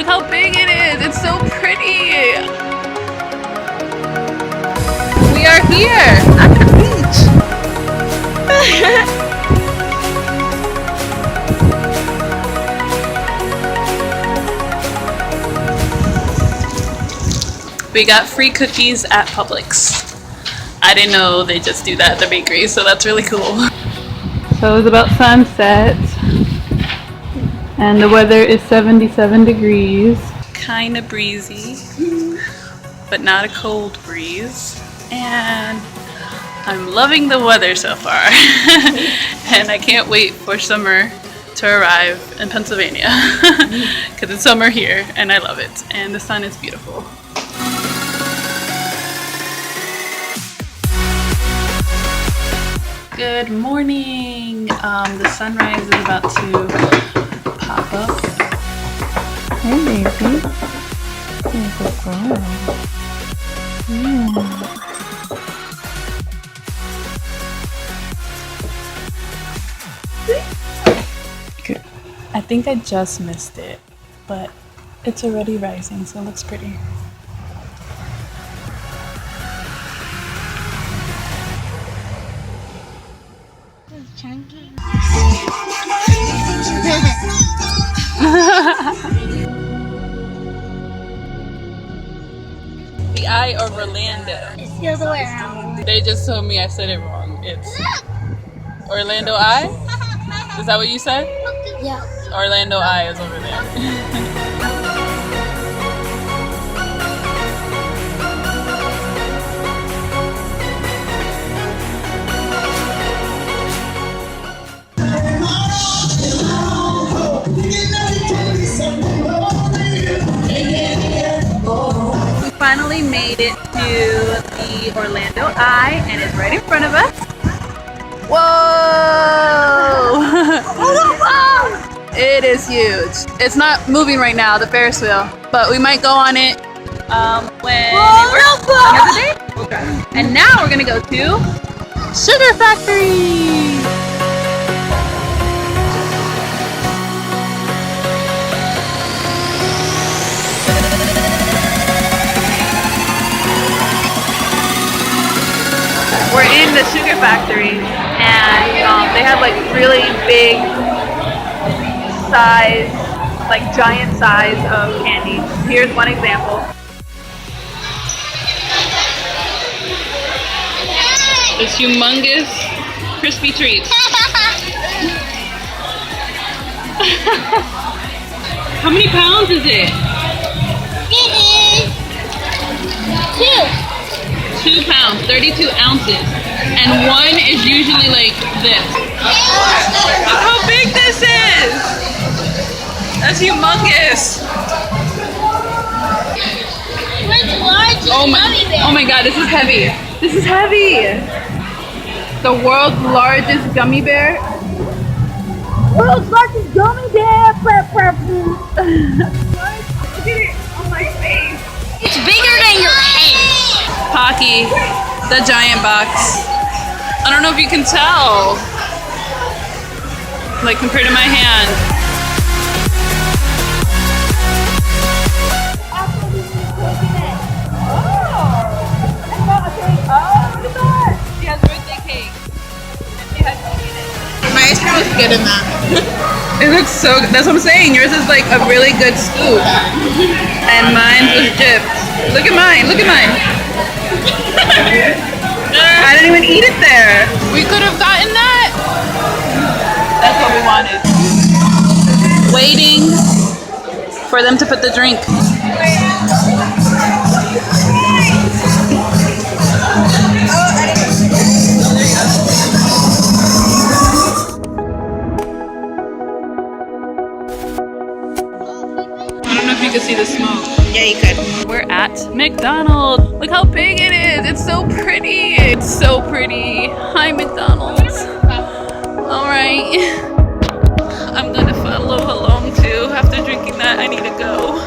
how big it is. It's so pretty. We are here at the beach. We got free cookies at Publix. I didn't know they just do that at the bakery, so that's really cool. So it was about sunset, and the weather is 77 degrees. Kind of breezy, but not a cold breeze. And I'm loving the weather so far. And I can't wait for summer to arrive in Pennsylvania. Because it's summer here, and I love it. And the sun is beautiful. Good morning. The sunrise is about to pop up. Hey, baby. There's a girl. Good. I think I just missed it, but it's already rising, so it looks pretty. Chunky. The Eye of Orlando. It's the other way around. They just told me I said it wrong. It's Orlando Eye? Is that what you said? Yeah. Orlando Eye is over there. We finally made it to the Orlando Eye, and it's right in front of us. Whoa! It is huge. It's not moving right now, the Ferris wheel, but we might go on it when it works another day. And now we're gonna go to Sugar Factory. We're in the Sugar Factory, and they have like really big size, like giant size of candy. Here's one example. This humongous crispy treats. How many pounds is it? It is 2. 2 pounds, 32 ounces. And one is usually like this. Look how big this is! That's humongous! What's large Oh my god, this is heavy. This is heavy! The world's largest gummy bear. World's largest gummy bear! Look at it on my face. It's bigger than your head. Pocky, the giant box. I don't know if you can tell, like compared to my hand. She has birthday cake. And she has cake in it. My ice cream was good in that. It looks so good. That's what I'm saying. Yours is like a really good scoop. And mine was chipped. Look at mine. Look at mine. I didn't even eat it there. We could have gotten that. That's what we wanted. Waiting for them to put the drink. I don't know if you can see the smoke. Yeah, you could. We're at McDonald's. Look how big it is. It's so pretty. It's so pretty. Hi, McDonald's. All right. I'm gonna follow along too. After drinking that, I need to go.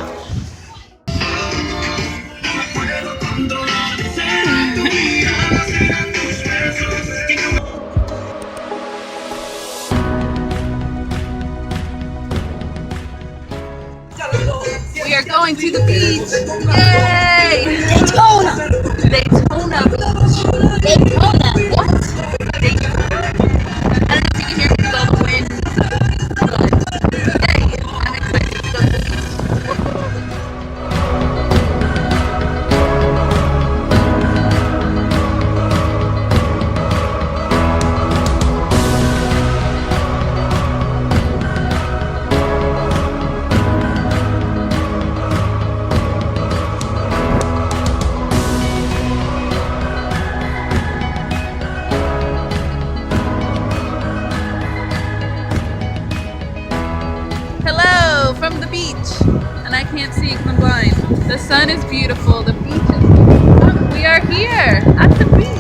We Beach! Yay! Daytona. Daytona Beach. Daytona. What? Daytona. I don't know if you can hear me because all the wind. But yay! I'm excited to go to the beach. Hello from the beach, and I can't see because I'm blind. The sun is beautiful, the beach is beautiful. We are here at the beach.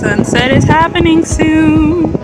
Sunset is happening soon.